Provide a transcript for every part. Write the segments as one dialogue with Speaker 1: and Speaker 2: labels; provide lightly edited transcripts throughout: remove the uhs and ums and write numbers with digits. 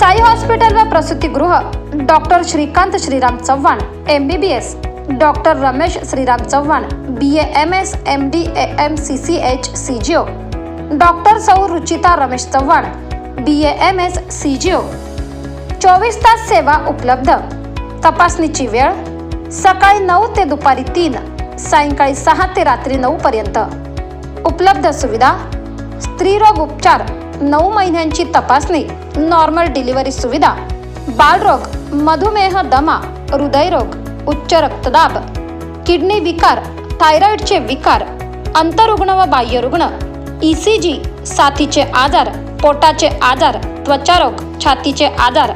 Speaker 1: Sai hospital व प्रसूतिगृह doctor Shrikant Shriram Chavan MBBS, doctor Ramesh Shriram Chavan BA MS MD AM CCH CGO, doctor सौ Ruchita Ramesh Chavan BA MS CGO। 24 तास सेवा उपलब्ध। तपासणीची वेळ सकाळी 9 ते दुपारी 3, सायंकाळी 6 ते रात्री 9 पर्यंत। उपलब्ध सुविधा स्त्रीरोग उपचार, 9 महिन्यांची तपासणी, नॉर्मल डिलिव्हरी सुविधा, बालरोग, मधुमेह, दमा, हृदयरोग, उच्च रक्तदाब, किडनी विकार, थायरॉइडचे विकार, अंतरुग्ण व बाह्यरुग्ण, ECG, साथीचे आजार, पोटाचे आजार, त्वचारोग, छातीचे आजार,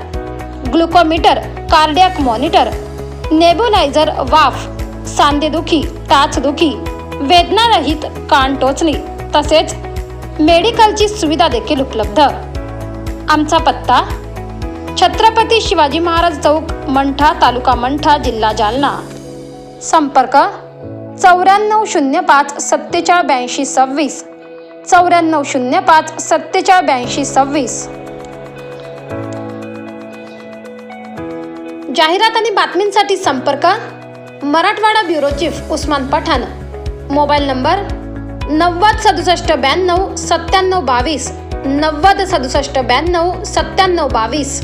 Speaker 1: ग्लुकोमीटर, कार्डियाक मॉनिटर, नेबुलायझर, वाफ, सांधेदुखी, टाचदुखी, वेदनारहित कान टोचणी तसेच मेडिकलची सुविधा देखील उपलब्ध। आमचा पत्ता छत्रपती शिवाजी महाराज चौक, मंठा, तालुका मंठा, जिल्हा जालना। संपर्क 9405 4782 26, 9405 4782 26। जाहिरात आणि बातमींसाठी संपर्क Marathwada bureau chief Usman Pathan, mobile number 90 67 92 97 22, 90 67 92 97 22।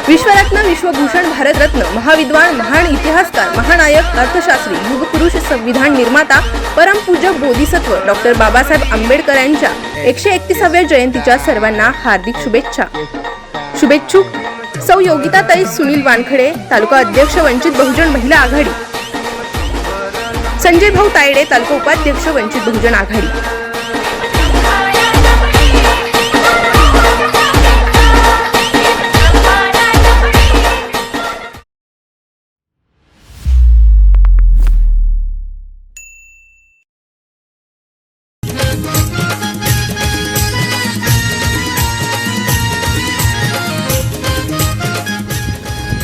Speaker 2: विश्वरत्न, Vishwabhushan, Bharat Ratna, महाविद्वान, महान इतिहासकार, महानायक, अर्थशास्त्री, युगपुरुष, संविधान निर्माता, परमपूज्य बोधिसत्व डॉक्टर बाबासाहेब आंबेडकर यांच्या 131व्या जयंतीच्या सर्वांना हार्दिक शुभेच्छा। शुभेच्छुक सौ योगिताताई सुनील वानखडे, तालुका अध्यक्ष वंचित बहुजन महिला आघाडी, संजय भाऊ तायडे, तालुका उपाध्यक्ष वंचित बहुजन आघाडी।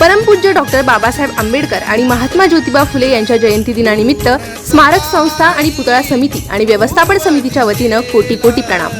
Speaker 2: परमपूज्य डॉक्टर बाबासाहेब आंबेडकर आणि महात्मा ज्योतिबा फुले यांच्या जयंती दिनानिमित्त स्मारक संस्था आणि पुतळा समिती आणि व्यवस्थापन समितीच्या वतीनं कोटी कोटी प्रणाम।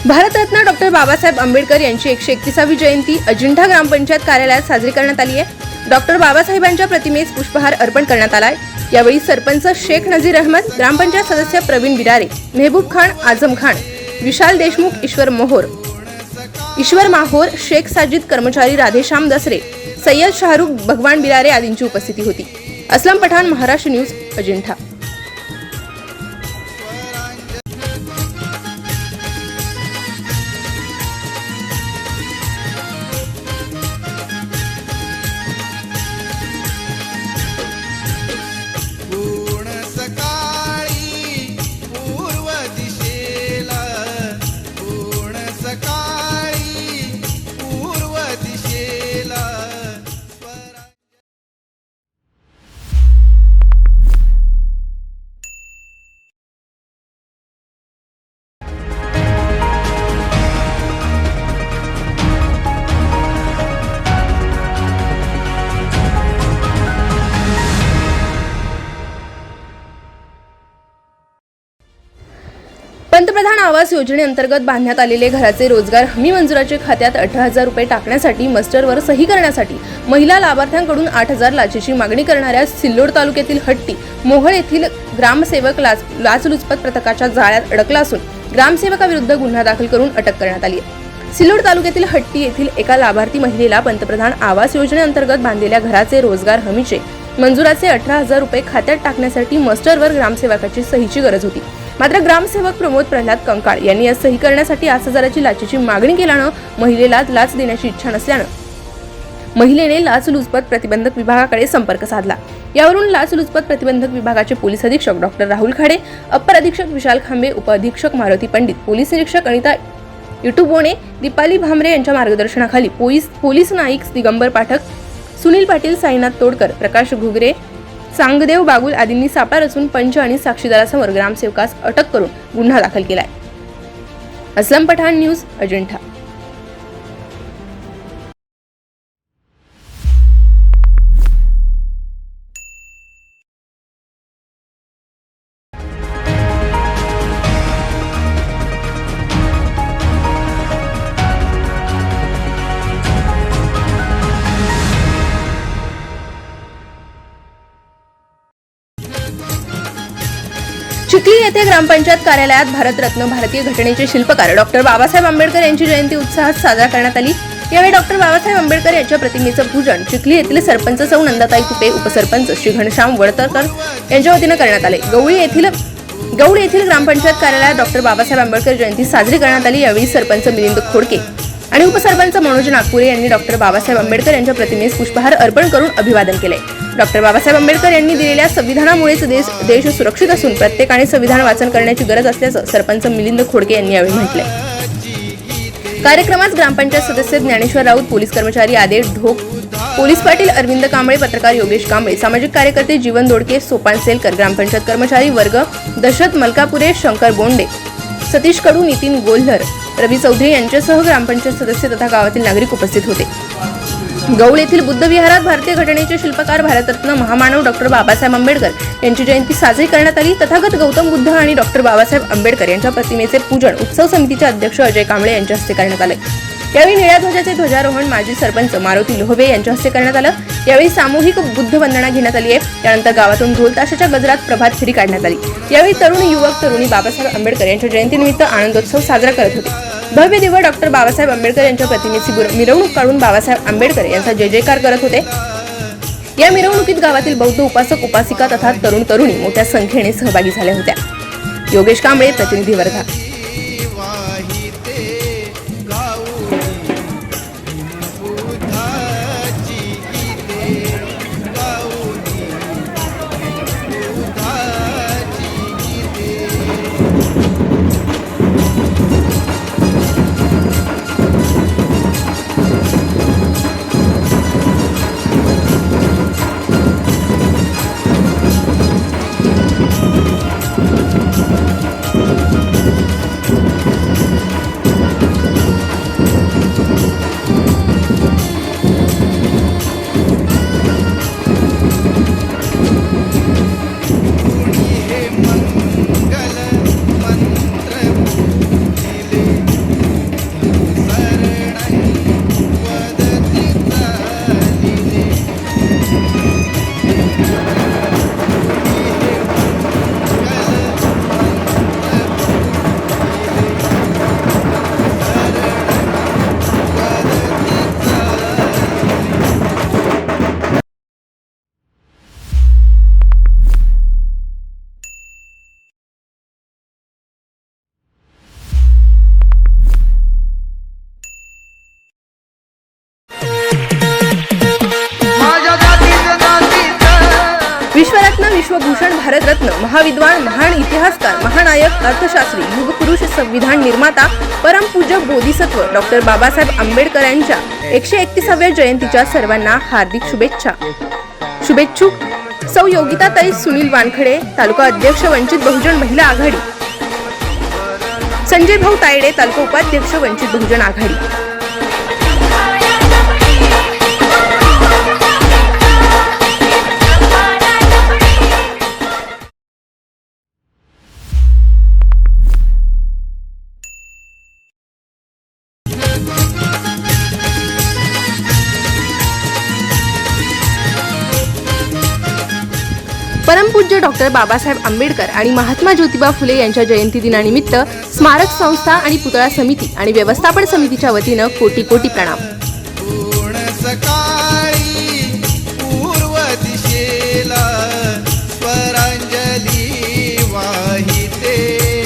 Speaker 2: भारतरत्न डॉक्टर बाबासाहेब आंबेडकर यांची 131वी जयंती अजिंठा ग्रामपंचायत कार्यालयात साजरी करण्यात आली आहे। डॉक्टर बाबासाहेबांच्या प्रतिमेस पुष्पहार अर्पण करण्यात आलाय। यावेळी सरपंच शेख नजीर अहमद, ग्रामपंचायत सदस्य प्रवीण बिरारे, मेहबूब खान, आझम खान, विशाल देशमुख, ईश्वर माहोर, शेख साजिद, कर्मचारी राधेश्याम दसरे, सय्यद शाहरुख, भगवान बिरारे आदींची उपस्थिती होती। असलम पठाण, महाराष्ट्र न्यूज, अजिंठा। पंतप्रधान आवास योजनेअंतर्गत बांधण्यात आलेले घराचे रोजगार हमी मंजुराचे खात्यात 18,000 रुपये टाकण्यासाठी मस्टरवर सही करण्यासाठी महिला लाभार्थ्यांकडून 8,000 लाचेची मागणी करणाऱ्या सिल्लोड तालुक्यातील हट्टी मोहळ येथील ग्रामसेवक लाचलुचपत पथकाच्या जाळ्यात अडकला असून ग्रामसेवकाविरुद्ध गुन्हा दाखल करून अटक करण्यात आली आहे। सिल्लोड तालुक्यातील हट्टी येथील एका लाभार्थी महिलेला पंतप्रधान आवास योजनेअंतर्गत बांधलेल्या घराचे रोजगार हमीचे मंजुराचे 18,000 रुपये खात्यात टाकण्यासाठी मस्टरवर ग्रामसेवकाची सहीची गरज होती। मात्र ग्रामसेवक प्रमोद प्रल्हाद कंकाळ यांनी या सही करण्यासाठी 8,000ची लाचेची मागणी केल्यानं महिलेला लाच देण्याची इच्छा नसल्यानं महिलेने लाचलुचपत प्रतिबंधक विभागाकडे संपर्क साधला। यावरून लाचलुचपत प्रतिबंधक विभागाचे पोलीस अधीक्षक डॉक्टर राहुल खाडे, अप्पर अधीक्षक विशाल खांबे, उप अधीक्षक मारुती पंडित, पोलीस निरीक्षक अनिता युटुबोने, दीपाली भामरे यांच्या मार्गदर्शनाखाली पोलीस नाईक दिगंबर पाठक, सुनील पाटील, साईनाथ तोडकर, प्रकाश घुगरे, सांगदेव बागुल आदींनी सापळा रचून पंच आणि साक्षीदारासमोर ग्रामसेवकास अटक करून गुन्हा दाखल केलाय। असलम पठाण, न्यूज अजिंठा। चिखली येथे ग्रामपंचायत कार्यालयात भारतरत्न भारतीय घटनेचे शिल्पकार डॉक्टर बाबासाहेब आंबेडकर यांची जयंती उत्साहात साजरा करण्यात आली। यावेळी डॉक्टर बाबासाहेब आंबेडकर यांच्या प्रतिमेचं पूजन चिखली येथील सरपंच सौ नंदाताई तुपे, उपसरपंच श्री घनश्याम वडतरकर यांच्या वतीनं करण्यात आले। गौड येथील ग्रामपंचायत कार्यालयात डॉक्टर बाबासाहेब आंबेडकर जयंती साजरी करण्यात आली। यावेळी सरपंच मिलिंद खोडके आणि उपसरपंच मनोज नागपुरे यांनी डॉक्टर बाबासाहेब आंबेडकर यांच्या प्रतिमेस पुष्पहार अर्पण करून अभिवादन केले। डॉक्टर बाबासाहेब आंबेडकर यांनी दिलेल्या संविधानामुळेच देश सुरक्षित असून प्रत्येकाने संविधान वाचन करण्याची गरज असल्याचं सरपंच मिलिंद खोडके यांनी यावेळी म्हटले। कार्यक्रमात ग्रामपंचायत सदस्य ज्ञानेश्वर राऊत, पोलीस कर्मचारी आदेश ढोक, पोलीस पाटील अरविंद कांबळे, पत्रकार योगेश कांबळे, सामाजिक कार्यकर्ते जीवन दोडके, सोपान सेलकर, ग्रामपंचायत कर्मचारी वर्ग, दशरथ मलकापुरे, शंकर बोंडे, सतीश कडू, नितीन गोल्हर, रवी चौधरी यांच्यासह ग्रामपंचायत सदस्य तथा गावातील नागरिक उपस्थित होते। गौड येथील बुद्ध विहारात भारतीय घटनेचे शिल्पकार भारतरत्न महामानव डॉक्टर बाबासाहेब आंबेडकर यांची जयंती साजरी करण्यात आली। तथागत गौतम बुद्ध आणि डॉक्टर बाबासाहेब आंबेडकर यांच्या प्रतिमेचे पूजन उत्सव समितीचे अध्यक्ष अजय कांबळे यांच्या हस्ते करण्यात आले। यावेळी निळ्या ध्वजाचे ध्वजारोहण माजी सरपंच मारुती लोहवे यांच्या हस्ते करण्यात आलं। यावेळी सामूहिक बुद्ध वंदना घेण्यात आली आहे। त्यानंतर गावातून ढोल ताशाच्या गजरात प्रभात फेरी काढण्यात आली। यावेळी तरुण युवक तरुणी बाबासाहेब आंबेडकर यांच्या जयंतीनिमित्त आनंदोत्सव साजरा करत होते। भव्य दिव्य डॉक्टर बाबासाहेब आंबेडकर यांच्या प्रतिमेची मिरवणूक काढून बाबासाहेब आंबेडकर यांचा जय जयकार करत होते। या मिरवणुकीत गावातील बौद्ध उपासक उपासिका तथा तरुण तरुणी मोठ्या संख्येने सहभागी झाल्या होत्या। योगेश कांबळे, प्रतिनिधी वर्धा। विश्वरत्न, विश्वभूषण, भारतरत्न, महाविद्वान, महान इतिहासकार, महानायक, अर्थशास्त्री, युगपुरुष, संविधान निर्माता, परमपूज्य बोधिसत्व डॉक्टर बाबासाहेब आंबेडकर यांच्या 131व्या जयंतीच्या सर्वांना हार्दिक शुभेच्छा। शुभेच्छुक सौ योगिताताई सुनील वानखडे, तालुका अध्यक्ष वंचित बहुजन महिला आघाडी, संजय भाऊ तायडे, तालुका उपाध्यक्ष वंचित बहुजन आघाडी। परमपूज्य डॉक्टर बाबासाहेब आंबेडकर आणि महात्मा ज्योतिबा फुले यांच्या जयंती दिनानिमित्त स्मारक संस्था आणि पुतळा समिती आणि व्यवस्थापन समितीच्या वतीनं कोटी कोटी प्रणाम।
Speaker 3: सकाळी पूर्व दिशेला स्वरांजली वाहिते।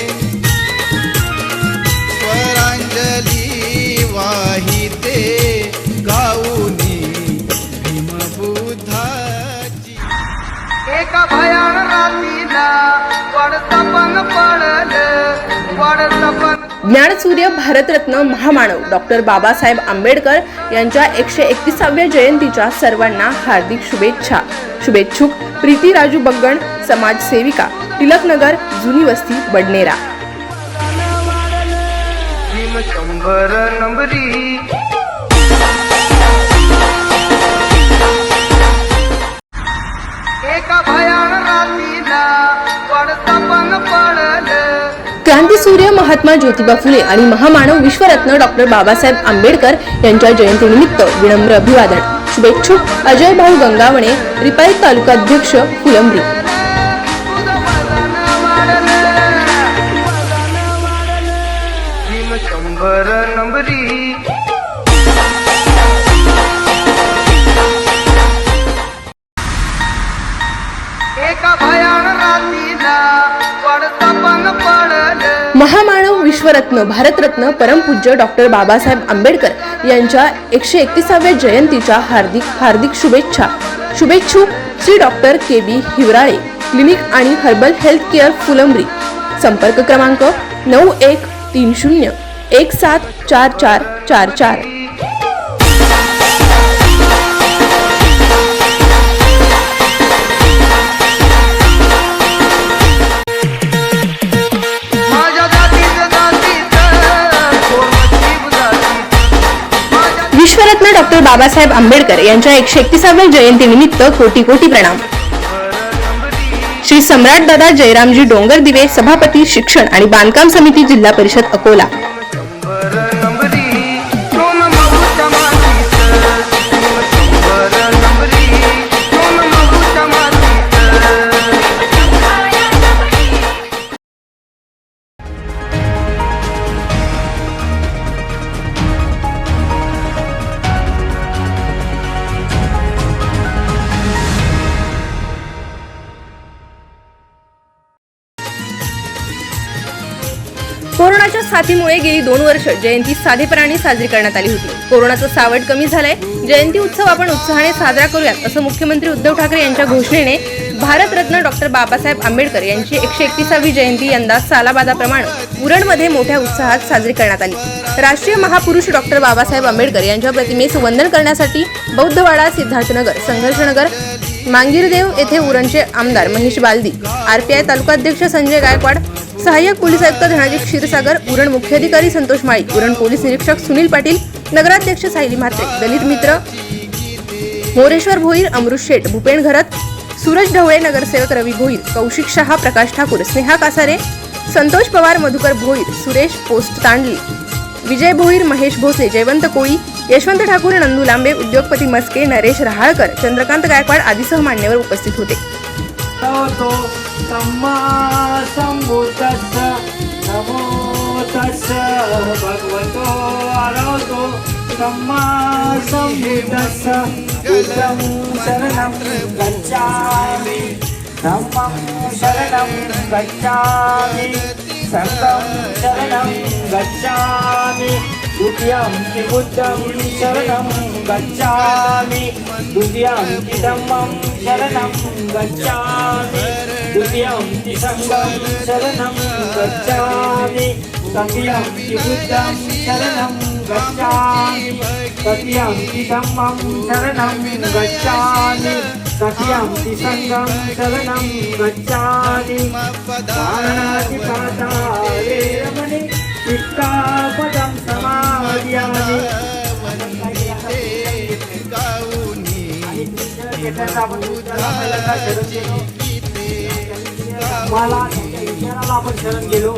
Speaker 2: ज्ञानसूर्य भारतरत्न महामानव डॉक्टर बाबासाहेब आंबेडकर यांच्या 131व्या जयंतीच्या सर्वांना हार्दिक शुभेच्छा. शुभेच्छुक प्रीती राजू बग्गण, समाजसेविका, टिळकनगर, जुनी वस्ती, बडनेरा.
Speaker 3: एका भयान रात्रीला पडतापण पडलं.
Speaker 2: क्रांतीसूर्य महात्मा ज्योतिबा फुले आणि महामानव विश्वरत्न डॉक्टर बाबासाहेब आंबेडकर यांच्या जयंतीनिमित्त विनम्र अभिवादन. शुभेच्छुक अजय भाऊ गंगावणे, रिपाई तालुकाध्यक्ष, फुलंब्री.
Speaker 3: शंभर नंबरी एका भयान रात्रीला पडतापण पडलं.
Speaker 2: महामानव विश्वरत्न भारतरत्न परमपूज्य डॉक्टर बाबासाहेब आंबेडकर यांच्या 131व्या जयंतीच्या हार्दिक शुभेच्छा. शुभेच्छुक Shri doctor KB Hivrale, clinic आणि हर्बल हेल्थ केअर, फुलंब्री. संपर्क क्रमांक 9130174444. विश्वरत्न डॉक्टर बाबासाहेब आंबेडकर यांच्या 131व्या जयंतीनिमित्त कोटी कोटी प्रणाम. श्री सम्राट दादा जयरामजी डोंगरदिवे, सभापती, शिक्षण आणि बांधकाम समिती, जिल्हा परिषद, अकोला. कोरोनाच्या साथीमुळे गेली 2 वर्ष जयंती साधेपणाने साजरी करण्यात आली होती. कोरोनाचं सावट कमी झालंय, जयंती उत्सव आपण उत्साहाने साजरा करूयात, असं मुख्यमंत्री उद्धव ठाकरे यांच्या घोषणेने भारतरत्न डॉक्टर बाबासाहेब आंबेडकर यांची 131वी जयंती यंदा सालाबादाप्रमाणे उरणमध्ये मोठ्या उत्साहात साजरी करण्यात आली. राष्ट्रीय महापुरुष डॉक्टर बाबासाहेब आंबेडकर यांच्या प्रतिमेस वंदन करण्यासाठी बौद्धवाडा, सिद्धार्थनगर, संघर्षनगर, मांगीरदेव येथे उरणचे आमदार महेश बालदी, RPI तालुकाध्यक्ष संजय गायकवाड, सहाय्यक पोलीस आयुक्त धनाजी क्षीरसागर, उरण मुख्याधिकारी संतोष माळी, उरण पोलीस निरीक्षक सुनील पाटील, नगराध्यक्ष सायली म्हात्रे, दलित मित्र मोरेश्वर भोईर, अमृत शेठ, भूपेन घरत, सूरज ढवळे, नगरसेवक रवी भोईर, कौशिक शहा, प्रकाश ठाकूर, स्नेहा कासारे, संतोष पवार, मधुकर भोईर, सुरेश पोस्ट तांडली, विजय भोईर, महेश भोसले, जयवंत कोळी, यशवंत ठाकूर, नंदू लांबे, उद्योगपती मस्के, नरेश रहाळकर, चंद्रकांत गायकवाड आदीसह मान्यवर उपस्थित होते.
Speaker 4: सम्मा संबुद्धस्स नमो तस्स भगवतो अरहतो सम्मा संबुद्धस्स बुद्धं शरणं गच्छामि धम्मं शरणं गच्छामि संघं शरणं गच्छामि द्वितीयं बुद्धं शरणं गच्छामि द्वितीयं धम्मं शरणं गच्छामि द्वितीयं संघं शरणं गच्छामि तृतीयं बुद्धं शरणं गच्छामि तृतीयं धम्मं शरणं गच्छामि तृतीयं संघं शरणं गच्छामि पाणातिपाता वेरमणि सिक्खापदं समादयामि. मला विचाराला आपण शरण गेलो,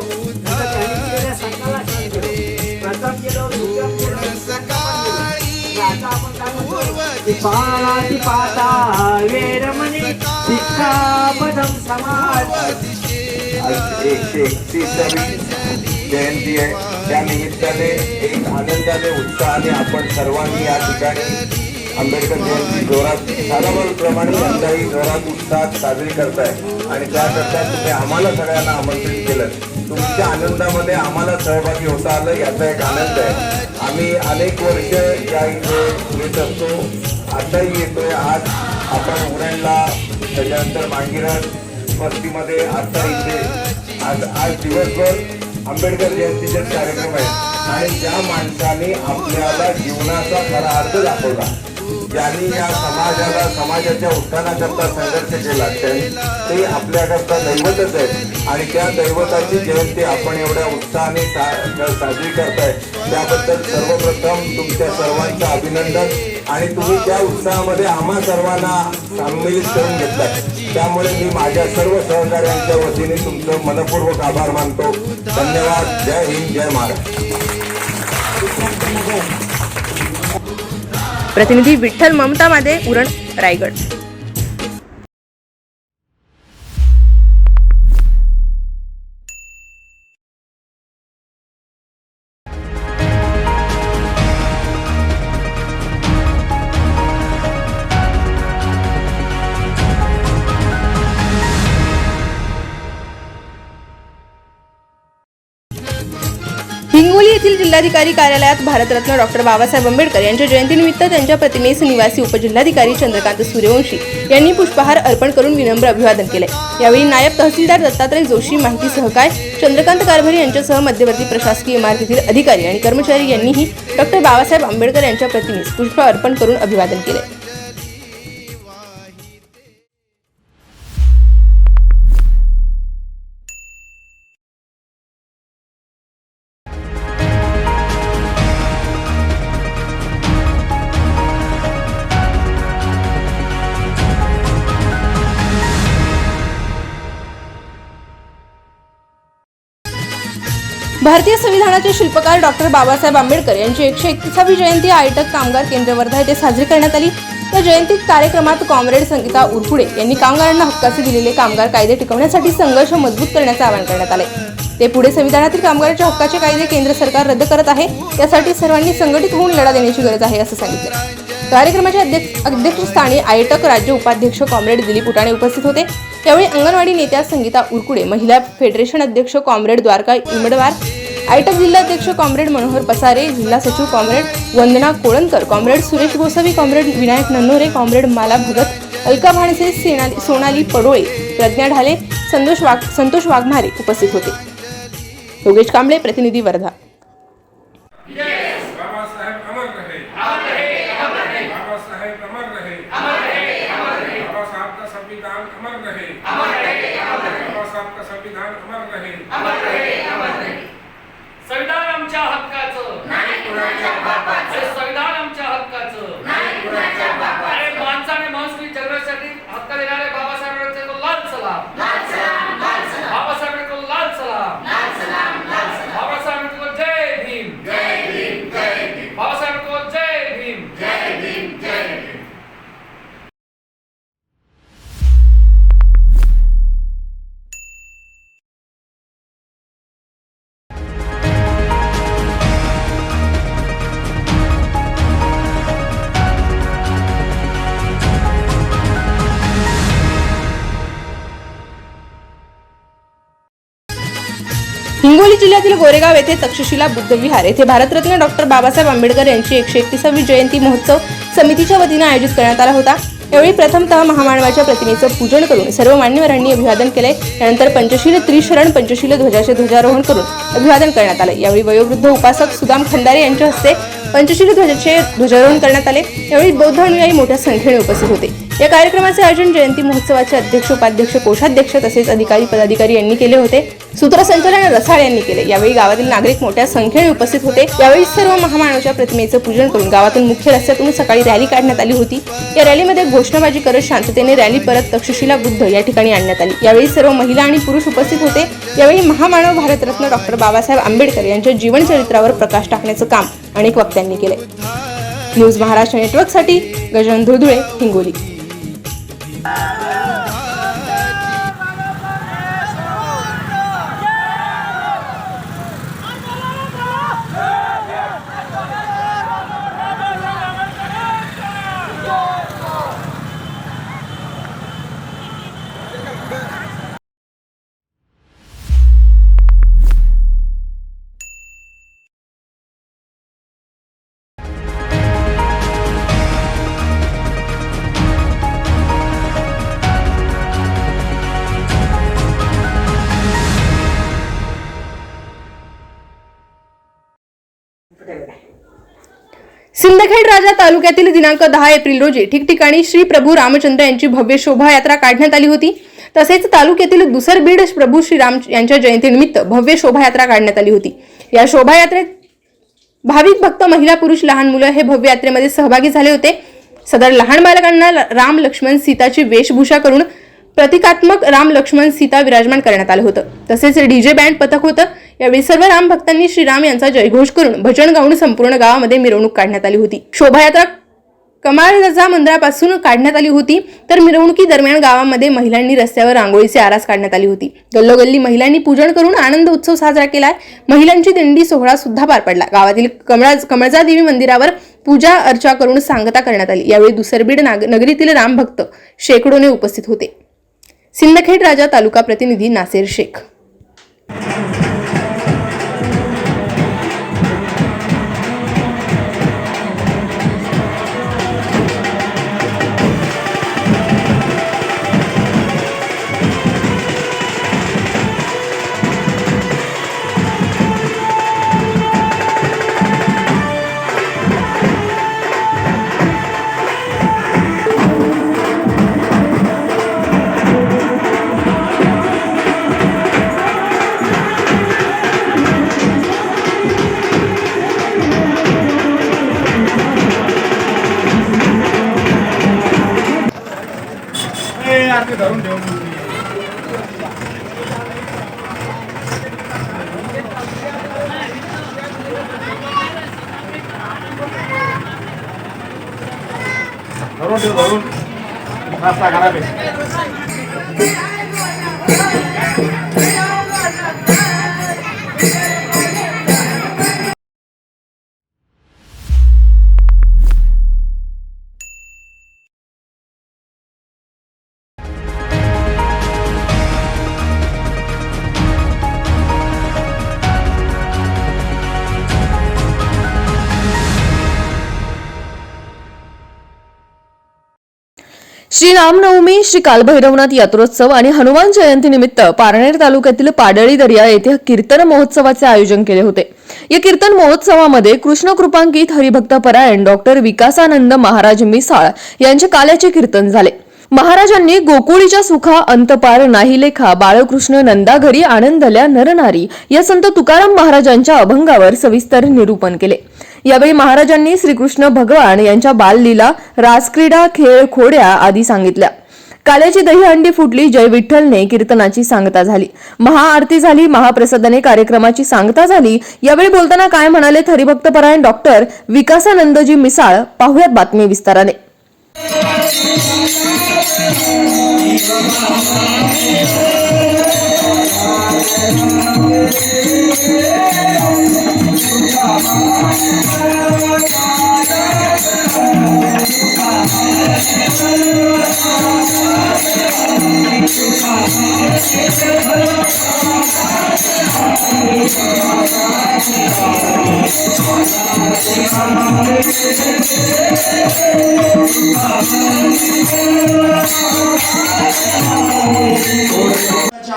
Speaker 4: त्यांनी केलेल्या संघाला शरण गेलो, प्रथम गेलो, दुसरं गेलो, आता आपण काय म्हणतो, पाणातिपाता वेरमणि सिक्खापदं समादयामि.
Speaker 5: 131वी जयंती आहे, त्या निमित्ताने एक आनंदाने, उत्साहाने आपण सर्वांनी या ठिकाणी आंबेडकर जयंती जोरात सालाबादप्रमाणे यंदाही जोरात उत्साहात साजरी करताय आणि त्याकरता तुम्ही आम्हाला सगळ्यांना आमंत्रित केलं. तुमच्या आनंदामध्ये आम्हाला सहभागी होता आलं याचा एक आनंद आहे. आम्ही अनेक वर्ष या इथे येत असतो, आताही येतोय. आज आपण उरणला, त्याच्यानंतर मांगिरत वस्तीमध्ये, आता इथे आज दिवसभर आंबेडकर जयंतीचेच कार्यक्रम आहेत आणि ज्या माणसाने आपल्याला जीवनाचा खरा अर्थ दाखवला, ज्यांनी या समाजाला समाजाच्या उत्थानाकरता संघर्ष केला, ते आपल्याकरता दैवतच आहेत आणि त्या दैवताची जयंती आपण एवढ्या उत्साहाने साजरी करताय त्याबद्दल सर्वप्रथम तुमच्या सर्वांचं अभिनंदन आणि तुम्ही त्या उत्साहामध्ये आम्हा सर्वांना सामील करून घेतलाय, त्यामुळे मी माझ्या सर्व सहकाऱ्यांच्या वतीने तुमचं मनपूर्वक आभार मानतो. धन्यवाद. जय हिंद, जय महाराष्ट्र.
Speaker 2: प्रतिनिधी विठ्ठल ममता मादे, उरण, रायगड. हिंगोली येथील जिल्हाधिकारी कार्यालयात भारतरत्न डॉक्टर बाबासाहेब आंबेडकर यांच्या जयंतीनिमित्त त्यांच्या प्रतिमेस निवासी उपजिल्हाधिकारी चंद्रकांत सूर्यवंशी यांनी पुष्पहार अर्पण करून विनम्र अभिवादन केले. यावेळी नायब तहसीलदार दत्तात्रय जोशी, माहिती सहकाय चंद्रकांत कारभारी यांच्यासह मध्यवर्ती प्रशासकीय इमारतीतील अधिकारी आणि कर्मचारी यांनीही डॉक्टर बाबासाहेब आंबेडकर यांच्या प्रतिमेस पुष्प अर्पण करून अभिवादन केले. भारतीय संविधानाचे शिल्पकार डॉक्टर बाबासाहेब आंबेडकर यांची 131वी जयंती आयटक कामगार केंद्र वर्धा येथे साजरी करण्यात आली. या जयंती कार्यक्रमात कॉम्रेड संगीता उरपुडे यांनी कामगारांना हक्काचे दिलेले कामगार कायदे टिकवण्यासाठी संघर्ष मजबूत करण्याचे आवाहन करण्यात आले. ते पुढे संविधानातील कामगारांच्या हक्काचे कायदे केंद्र सरकार रद्द करत आहे, त्यासाठी सर्वांनी संघटित होऊन लढा देण्याची गरज आहे असं सांगितलं. कार्यक्रमाच्या अध्यक्षस्थानी आयटक राज्य उपाध्यक्ष कॉम्रेड दिलीप उटाणे उपस्थित होते. यावेळी अंगणवाडी नेत्या संगीता उरकुडे, महिला फेडरेशन अध्यक्ष कॉम्रेड द्वारका इमडवार, आयटक जिल्हाध्यक्ष कॉम्रेड मनोहर पसारे, जिल्हा सचिव comrade Vandana Kolankar, comrade Suresh Gosavi, comrade Vinayak Nannore, comrade Mala Bhagat, Alka भाणसे, Sonali Padole, Pragya Dhale, Santosh Waghmare उपस्थित होते. योगेश कांबळे, प्रतिनिधी वर्धा.
Speaker 6: बाबासाहेब अमर रहे, अमर रहे, अमर रहे. बाबासाहेब अमर रहे, अमर रहे, अमर रहे. बाबासाहेब का संविधान अमर रहे, अमर रहे, अमर रहे. बाबासाहेब का संविधान अमर रहे, अमर रहे, अमर रहे.
Speaker 7: संविधान आमच्या हक्काचं
Speaker 6: नाही कुणाच्या बापाचं.
Speaker 7: अरे संविधान आमच्या हक्काचं
Speaker 6: नाही कुणाच्या बापाचं.
Speaker 7: अरे माणसाने माणुसकी जगण्यासाठी हक्क देणारे बाबासाहेबांचे लाल सलाम,
Speaker 6: लाल सलाम, लाल सलाम.
Speaker 7: बाबासाहेबांचे लाल सलाम,
Speaker 6: लाल सलाम, लाल सलाम.
Speaker 7: बाबासाहेबांचे जय भीम,
Speaker 6: जय भीम, जय भीम.
Speaker 7: बाबासाहेबांचे जय भीम.
Speaker 6: जय भीम, जय भीम.
Speaker 2: हिंगोली जिल्ह्यातील गोरेगाव येथे तक्षशिला बुद्धविहार येथे भारतरत्न डॉक्टर बाबासाहेब आंबेडकर यांची 131वी जयंती महोत्सव समितीच्या वतीने आयोजित करण्यात आला होता. यावेळी प्रथमतः महामानवाच्या प्रतिमेचं पूजन करून सर्व मान्यवरांनी अभिवादन केले. त्यानंतर पंचशील त्रिशरण पंचशील ध्वजाचे ध्वजारोहण करून अभिवादन करण्यात आले. यावेळी वयोवृद्ध उपासक सुदाम खंदारे यांच्या हस्ते पंचशील ध्वजाचे ध्वजारोहण करण्यात आले. यावेळी बौद्ध अनुयायी मोठ्या संख्येने उपस्थित होते. या कार्यक्रमाचे आयोजन जयंती महोत्सवाचे अध्यक्ष, उपाध्यक्ष, कोषाध्यक्ष तसेच अधिकारी पदाधिकारी यांनी केले होते. सूत्रसंचालन रसाळ यांनी केले. यावेळी गावातील नागरिक मोठ्या संख्येने उपस्थित होते. यावेळी सर्व महामानवाच्या प्रतिमेचं पूजन करून गावातून मुख्य रस्त्यातून सकाळी रॅली काढण्यात आली होती. या रॅलीमध्ये घोषणाबाजी करत शांततेने रॅली परत तक्षशिला बुद्ध या ठिकाणी आणण्यात आली. यावेळी सर्व महिला आणि पुरुष उपस्थित होते. यावेळी महामानव भारतरत्न डॉक्टर बाबासाहेब आंबेडकर यांच्या जीवनचरित्रावर प्रकाश टाकण्याचं काम अनेक वक्त्यांनी केले. न्यूज महाराष्ट्र नेटवर्कसाठी गजानन धुळधुळे, हिंगोली. सिंदखेड राजा तालुक्यातील दिनांक 10 एप्रिल रोजी ठिकठिकाणी श्री प्रभू रामचंद्र यांची भव्य शोभायात्रा काढण्यात आली होती. तसेच तालुक्यातील दुसरबीड प्रभू श्रीराम यांच्या जयंतीनिमित्त भव्य शोभायात्रा काढण्यात आली होती. या शोभायात्रेत भाविक भक्त, महिला, पुरुष, लहान मुलं हे भव्य यात्रेमध्ये सहभागी झाले होते. सदर लहान बालकांना राम, लक्ष्मण, सीताची वेशभूषा करून प्रतिकात्मक राम, लक्ष्मण, सीता विराजमान करण्यात आलं होतं. तसेच डीजे बँड पथक होतं. यावेळी सर्व राम भक्तांनी श्रीराम यांचा जयघोष करून भजन गाऊन संपूर्ण गावामध्ये मिरवणूक काढण्यात आली होती. शोभायात्रा कमाल रजा मंदिरापासून काढण्यात आली होती. तर मिरवणुकी दरम्यान गावामध्ये महिलांनी रस्त्यावर रांगोळीचे आरास काढण्यात आली होती. गल्लोगल्ली महिलांनी पूजन करून आनंद उत्सव साजरा केलाय. महिलांची दिंडी सोहळा सुद्धा पार पडला. गावातील कमळजा देवी मंदिरावर पूजा अर्चा करून सांगता करण्यात आली. यावेळी दुसरबीड नगरीतील राम भक्त शेकडोने उपस्थित होते. सिंदखेड राजा तालुका प्रतिनिधी नासेर शेख.
Speaker 8: श्री रामनवमी, श्री कालभैरवनाथ यात्रोत्सव आणि हनुमान जयंतीनिमित्त पारनेर तालुक्यातील पाडळी दर्या येथे कीर्तन महोत्सवाचे आयोजन केले होते. या कीर्तन महोत्सवामध्ये कृष्णकृपांकित हरिभक्तपरायण डॉक्टर विकासानंद महाराज मिसाळ यांचे काल्याचे कीर्तन झाले. महाराजांनी गोकुळीच्या सुखा अंतपार नाही लेखा, बाळकृष्ण नंदाघरी आनंदल्या नरनारी या संत तुकाराम महाराजांच्या अभंगावर सविस्तर निरूपण केले. यावेळी महाराजांनी श्रीकृष्ण भगवान यांच्या बाललीला, रासक्रीडा, खेळ, खोड्या आदी सांगितल्या. काल्याची दहीहंडी फुटली, जय विठ्ठलने कीर्तनाची सांगता झाली. महाआरती झाली, महाप्रसादाने कार्यक्रमाची सांगता झाली. यावेळी बोलताना काय म्हणाले हरिभक्तपरायण डॉक्टर विकासानंदजी मिसाळ, पाहुयात बातमी विस्ताराने.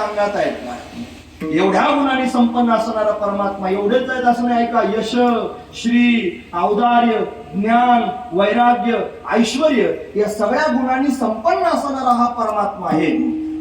Speaker 9: अंगात आहेत ना, एवढ्या गुणांनी संपन्न असणारा परमात्मा, एवढेच आहेत असं नाही का, यश, श्री, औदार्य, ज्ञान, वैराग्य, ऐश्वर्य या सगळ्या गुणांनी संपन्न असणारा हा परमात्मा आहे.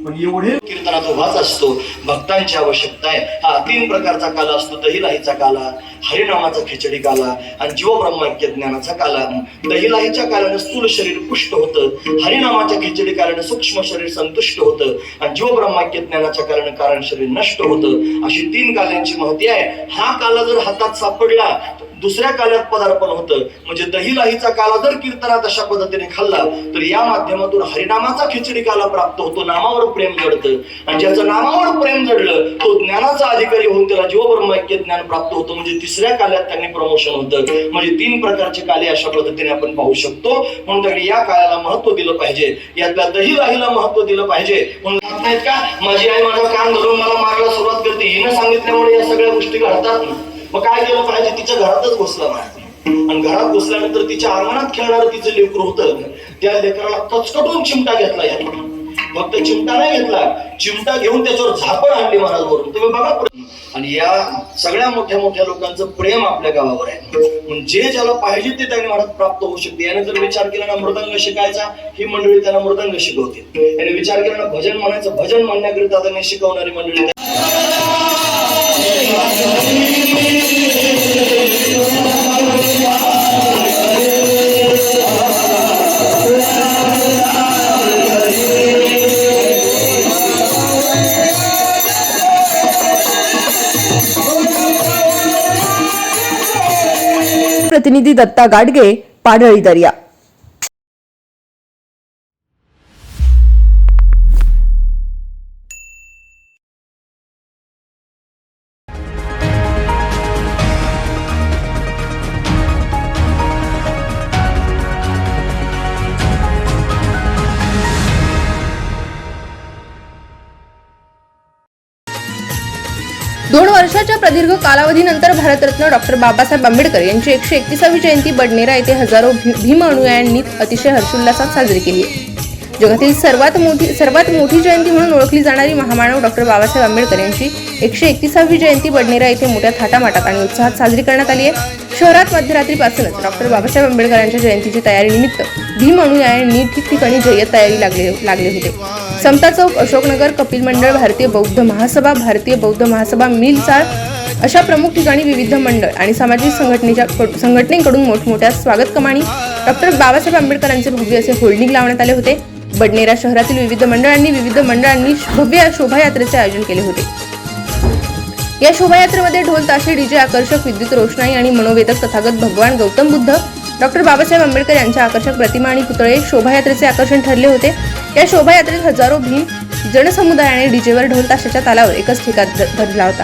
Speaker 9: पण एवढे कीर्तनात उभाच असतो. भक्तांची आवश्यकता आहे. हा 3 प्रकारचा काला असतो. दहीलाहीचा काला, हरिनामाचा खिचडी काला आणि जीवब्रह्मैक्य ज्ञानाचा काला. दहीलाहीच्या कालाने स्थूल शरीर पुष्ट होतं, हरिनामाच्या खिचडी कालाने सूक्ष्म शरीर संतुष्ट होतं आणि जीवब्रह्मैक्य ज्ञानाच्या कालाने कारण शरीर नष्ट होतं. अशी 3 कालांची महती आहे. हा काला जर हातात सापडला दुसऱ्या काल्यात पदार्पण होतं. म्हणजे दहीलाहीचा काला जर कीर्तनात अशा पद्धतीने खाल्ला तर या माध्यमातून हरिनामाचा खिचडी काला प्राप्त होतो. नामावर प्रेम जडतं आणि ज्याचं नामावर प्रेम जडलं तो ज्ञानाचा अधिकारी होऊन त्याला जीवब्रह्मैक्य ज्ञान प्राप्त होतं. म्हणजे तिसऱ्या काल्यात त्यांनी प्रमोशन होतं. म्हणजे 3 प्रकारचे काले अशा पद्धतीने आपण पाहू शकतो. म्हणून त्याकडे या काळाला महत्व दिलं पाहिजे. यातल्या दहीलाहीला महत्व दिलं पाहिजे. म्हणून नाहीत का, माझी आई माझा कान धरून मला मारायला सुरुवात करते, हिनं सांगितल्यामुळे या सगळ्या गोष्टी घडतात. मग काय केलं पाहिजे, तिच्या घरातच घुसला नाही आणि घरात घुसल्यानंतर तिच्या अंगणात खेळणारं तिचं लेकरू होतं, त्या लेकराला कचकटून चिमटा घेतला. फक्त चिमटा नाही घेतला, चिमटा घेऊन त्याच्यावर झापड आणली महाराज वरून. तुम्ही बघा आणि या सगळ्या मोठ्या मोठ्या लोकांचं प्रेम आपल्या गावावर आहे. म्हणजे ज्याला पाहिजे ते त्यांनी महाराज प्राप्त होऊ शकते. याने जर विचार केला ना मृदंग शिकायचा, ही मंडळी त्यांना मृदंग शिकवते. याने विचार केला ना भजन म्हणायचं, भजन म्हणण्याकरिता त्यांनी शिकवणारी मंडळी.
Speaker 8: प्रतिनिधी दत्ता गाडगे, पाडळी दर्या.
Speaker 2: दोन वर्षाच्या प्रदीर्घ कालावधीनंतर भारतरत्न डॉक्टर बाबासाहेब आंबेडकर यांची 131वी जयंती बडनेरा येथे हजारो भीम अनुयायांनी अतिशय हर्षोल्लासात साजरी केली आहे. जगातील सर्वात मोठी जयंती म्हणून ओळखली जाणारी महामानव डॉक्टर बाबासाहेब आंबेडकर यांची 131वी जयंती बडनेरा येथे मोठ्या थाटामाटात आणि उत्साहात साजरी करण्यात आली आहे. शहरात मध्यरात्रीपासूनच डॉक्टर बाबासाहेब आंबेडकरांच्या जयंतीची तयारीनिमित्त भीम अनुयायांनी ठिकठिकाणी जय्यत तयारी लागले होते. समता चौक, अशोकनगर, कपिल मंडळ, भारतीय बौद्ध महासभा, मिल चाळ अशा प्रमुख ठिकाणी विविध मंडळ आणि सामाजिक संघटनेकडून मोठमोठ्या स्वागत कमानी डॉक्टर बाबासाहेब आंबेडकरांचे भव्य असे होल्डिंग लावण्यात आले होते. बडनेरा शहरातील विविध मंडळांनी भव्य शोभायात्रेचे आयोजन केले होते. या शोभायात्रेमध्ये ढोल ताशे, डीजे, आकर्षक विद्युत रोषणाई आणि मनोवेदक तथागत भगवान गौतम बुद्ध, डॉक्टर बाबासाहेब आंबेडकर यांच्या आकर्षक प्रतिमा आणि पुतळे शोभायात्रेचे आकर्षण ठरले होते. या शोभायात्रेत हजारो भीम जनसमुदायाने डीजेवर ढोल ताशाच्या तालावर एकच ठिका धरला होता.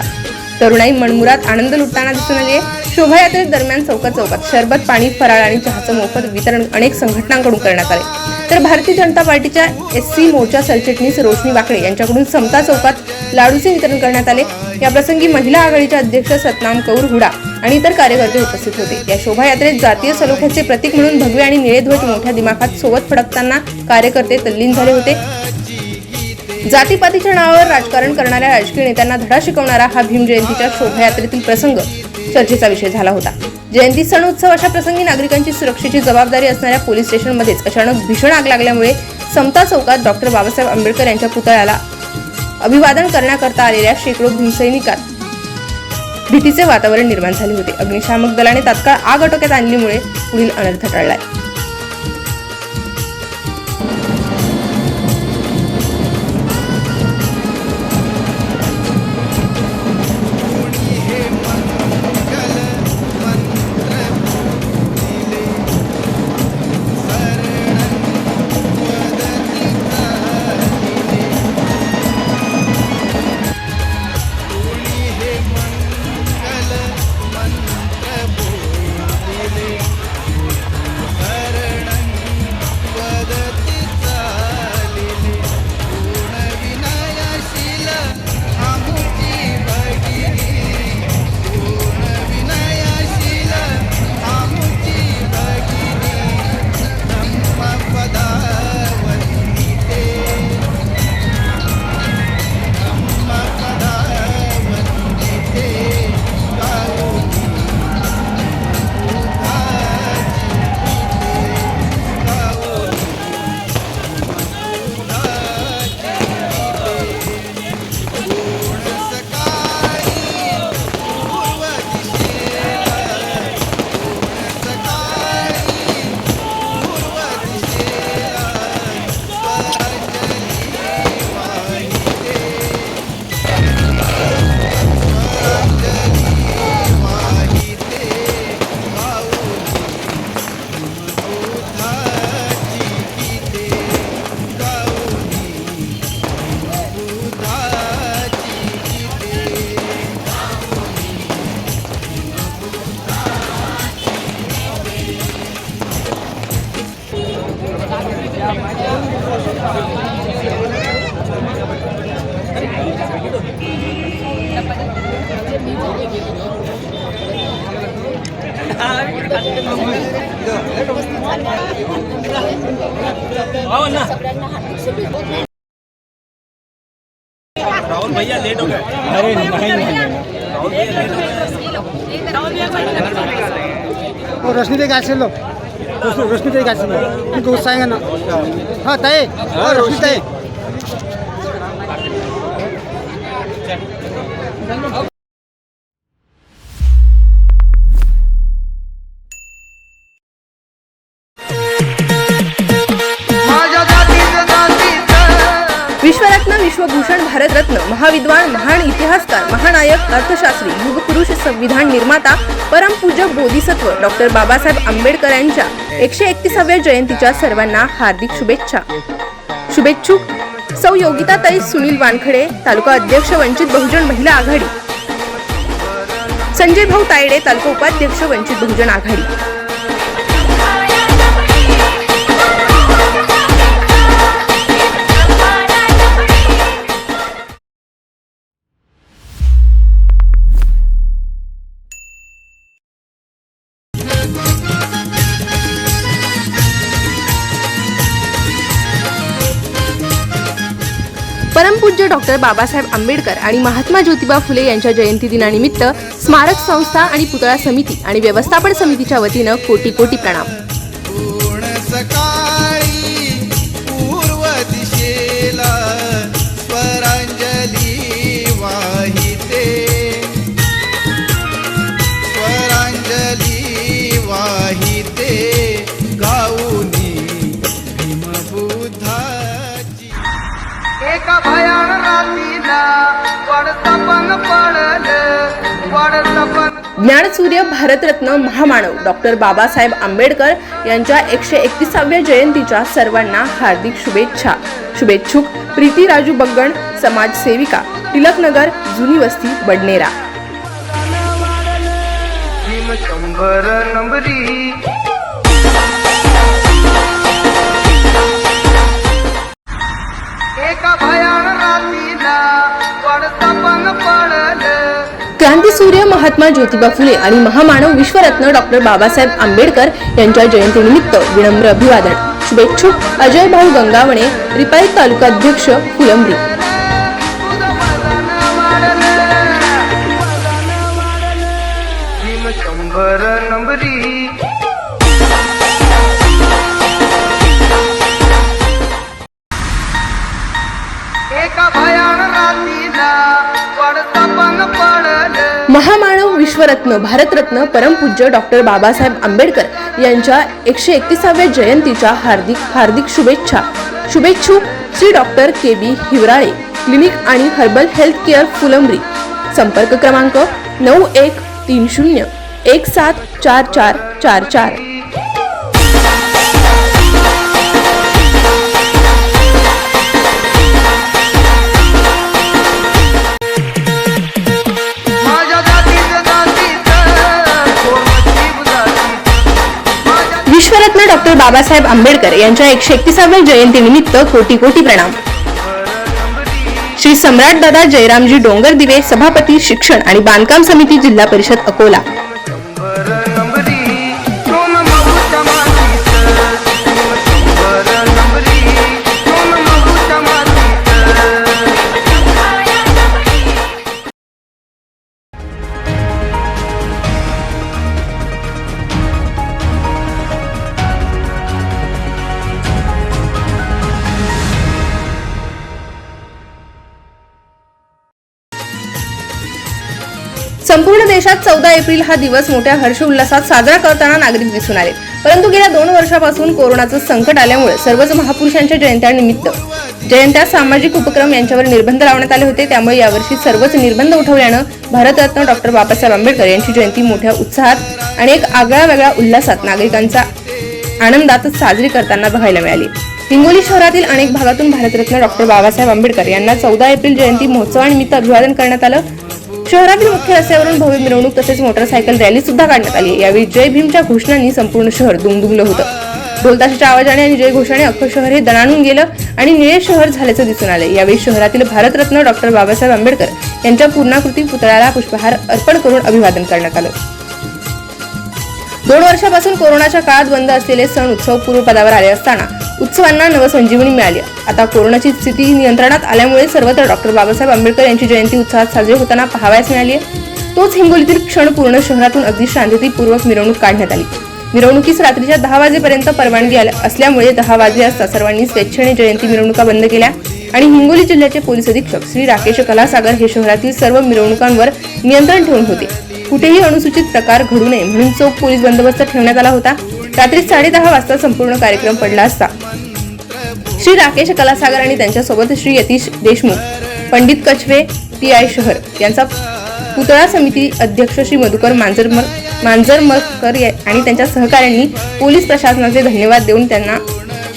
Speaker 2: तरुणाई मनमुरात आनंद लुटताना दिसून आली आहे. शोभायात्रे दरम्यान चौकात शरबत, पाणी, फराळ आणि चहाचं मोफत वितरण अनेक संघटनांकडून करण्यात आले. तर भारतीय जनता पार्टीच्या SC मोर्चा सरचिटणीस रोशनी वाकडे यांच्याकडून समता चौकात लाडूचे वितरण करण्यात आले. या प्रसंगी महिला आघाडीच्या अध्यक्ष सतनाम कौर हुडा आणि इतर कार्यकर्ते उपस्थित होते. या शोभायात्रेत जातीय सलोख्याचे प्रतीक म्हणून भगवे आणि निळे ध्वज मोठ्या दिमाखात सोबत फडकताना कार्यकर्ते तल्लीन झाले होते. जातीपातीच्या नावावर राजकारण करणाऱ्या राजकीय नेत्यांना धडा शिकवणारा हा भीम जयंतीच्या शोभायात्रेतील प्रसंग चर्चेचा विषय झाला होता. जयंती सण उत्सव अशा प्रसंगी नागरिकांची सुरक्षेची जबाबदारी असणाऱ्या पोलीस स्टेशनमध्येच अचानक भीषण आग लागल्यामुळे समता चौकात डॉक्टर बाबासाहेब आंबेडकर यांच्या पुतळ्याला अभिवादन करण्याकरता आलेल्या शेकडो भीमसैनिकात भीतीचे वातावरण निर्माण झाले होते. अग्निशामक दलाने तात्काळ आग आटोक्यात आणल्यामुळे पुढील अनर्थ टळलाय.
Speaker 10: सगळ्यांना
Speaker 4: और रोशनी देख ऐसे लो रोशनी देख ऐसे लो उनको गुस्सा आएगा ना हाँ तय और रोशनी तय
Speaker 3: माझ्या जातीचं जातीचं
Speaker 2: विश्वरत्न, विश्वभूषण, भारतरत्न, महाविद्वान, महान इतिहासकार, महानायक, अर्थशास्त्री, युगपुरुष, संविधान निर्माता, परमपूज्य बोधिसत्व डॉक्टर बाबासाहेब आंबेडकर यांच्या 131व्या जयंतीच्या सर्वांना हार्दिक शुभेच्छा. शुभेच्छुक सौ योगिताताई सुनील वानखडे, तालुका अध्यक्ष वंचित बहुजन महिला आघाडी, संजय भाऊ तायडे, तालुका उपाध्यक्ष वंचित बहुजन आघाडी. परमपूज्य डॉक्टर बाबासाहेब आंबेडकर आणि महात्मा ज्योतिबा फुले यांच्या जयंती दिनानिमित्त स्मारक संस्था आणि पुतळा समिती आणि व्यवस्थापन समितीच्या वतीनं कोटी कोटी प्रणाम.
Speaker 3: सकाळी पूर्व दिशेला स्वरांजली वाहिते स्वरांजली वाहिते गाऊनी भीमबुद्धाची एका भयान रात्रीला वडसपन पडलं वडसपन
Speaker 2: ज्ञानसूर्य, भारतरत्न, महामानव डॉक्टर बाबासाहेब आंबेडकर यांच्या 131व्या जयंतीच्या सर्वांना हार्दिक शुभेच्छा. शुभेच्छुक प्रीती राजू बग्गण, समाजसेविका, टिळकनगर, जुनी वस्ती, बडनेरा.
Speaker 3: भीम 100 नंबरी एका भयान रात्रीला वडसपन पडलं
Speaker 2: क्रांतीसूर्य महात्मा ज्योतिबा फुले आणि महामानव विश्वरत्न डॉक्टर बाबासाहेब आंबेडकर यांच्या जयंतीनिमित्त विनम्र अभिवादन. शुभेच्छुक अजय भाऊ गंगावणे, रिपाई तालुकाध्यक्ष फुलंब्री.
Speaker 3: भीम 100 नंबरी एका भयान रात्रीला वडसपन पडलं
Speaker 2: महामानव विश्वरत्न, भारतरत्न, परमपूज्य डॉक्टर बाबासाहेब आंबेडकर यांच्या 131व्या जयंतीच्या हार्दिक हार्दिक शुभेच्छा. शुभेच्छुक Shri doctor KB Hivrale, clinic आणि हर्बल हेल्थ केअर फुलंब्री. संपर्क क्रमांक 9130 174444.
Speaker 3: माझ्या जातीचं जातीचं कोणती जातीचं माझ्या
Speaker 2: विश्वरत्न डॉक्टर बाबासाहेब आंबेडकर यांच्या 131व्या जयंतीनिमित्त कोटी कोटी प्रणाम. श्री सम्राट दादा जयरामजी डोंगरदिवे, सभापती, शिक्षण आणि बांधकाम समिती, जिल्हा परिषद अकोला.
Speaker 3: 100 नंबरी सोन माऊच्या मातीचं 100 नंबरी सोन माऊच्या मातीचं
Speaker 2: संपूर्ण देशात 14 एप्रिल हा दिवस मोठ्या हर्षोल्लासात साजरा करताना नागरिक दिसून आले. परंतु गेल्या 2 वर्षापासून कोरोनाचं संकट आल्यामुळे सर्वच महापुरुषांच्या जयंत्यानिमित्त जयंत्या, सामाजिक उपक्रम यांच्यावर निर्बंध लावण्यात आले होते. त्यामुळे यावर्षी सर्वच निर्बंध उठवल्यानं भारतरत्न डॉक्टर बाबासाहेब आंबेडकर यांची जयंती मोठ्या उत्साहात आणि एक आगळ्या वेगळ्या उल्हासात नागरिकांचा आनंदात साजरी करताना बघायला मिळाली. हिंगोली शहरातील अनेक भागातून भारतरत्न डॉक्टर बाबासाहेब आंबेडकर यांना 14 एप्रिल जयंती महोत्सवानिमित्त अभिवादन करण्यात आलं. शहरातील मुख्य रस्त्यावरून भव्य मिरवणूक तसेच मोटरसायकल रॅली सुद्धा काढण्यात आली. यावेळी जय भीमच्या घोषणांनी संपूर्ण शहर दुमदुमलं होतं. ढोलताशाच्या आवाजाने आणि जय घोषाने अख्खं शहर हे दणाणून गेलं आणि निळे शहर झाल्याचं दिसून आलं. यावेळी शहरातील भारतरत्न डॉक्टर बाबासाहेब आंबेडकर यांच्या पूर्णाकृती पुतळ्याला पुष्पहार अर्पण करून अभिवादन करण्यात आलं. 2 वर्षापासून कोरोनाच्या काळात बंद असलेले सण उत्सव पूर्वपदावर आले असताना उत्सवांना नवसंजीवनी मिळाली. आता कोरोनाची स्थिती नियंत्रणात आल्यामुळे सर्वत्र डॉक्टर बाबासाहेब आंबेडकर यांची जयंती उत्साहात साजरी होताना पाहावयास मिळाली आहे. तोच हिंगोलीतील क्षण पूर्ण शहरातून अगदी शांततेपूर्वक मिरवणूक काढण्यात आली. मिरवणुकीस रात्रीच्या 10 वाजेपर्यंत परवानगी असल्यामुळे 10 वाजले असता सर्वांनी स्वेच्छेने जयंती मिरवणुका बंद केल्या आणि हिंगोली जिल्ह्याचे पोलीस अधीक्षक श्री राकेश कलासागर हे शहरातील सर्व मिरवणुकांवर नियंत्रण ठेवून होते. कुठेही अनुसूचित प्रकार घडू नये म्हणून चोख पोलीस बंदोबस्त ठेवण्यात आला होता. रात्री 10:30 वाजता संपूर्ण कार्यक्रम पडला असता श्री राकेश कलासागर आणि त्यांच्यासोबत श्री यतीश देशमुख, पंडित कछवे, PI शहर यांचा पुतळा समिती अध्यक्ष श्री मधुकर मांजरमकर आणि त्यांच्या सहकाऱ्यांनी पोलीस प्रशासनाचे धन्यवाद देऊन त्यांना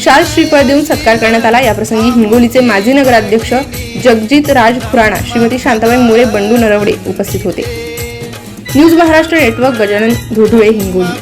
Speaker 2: शाल श्रीफळ देऊन सत्कार करण्यात आला. याप्रसंगी हिंगोलीचे माजी नगराध्यक्ष जगजित राज खुराणा, श्रीमती शांताबाई मोरे, बंडू नरवडे उपस्थित होते. News Maharashtra network, Gajanan Dhodhule, Hingoli.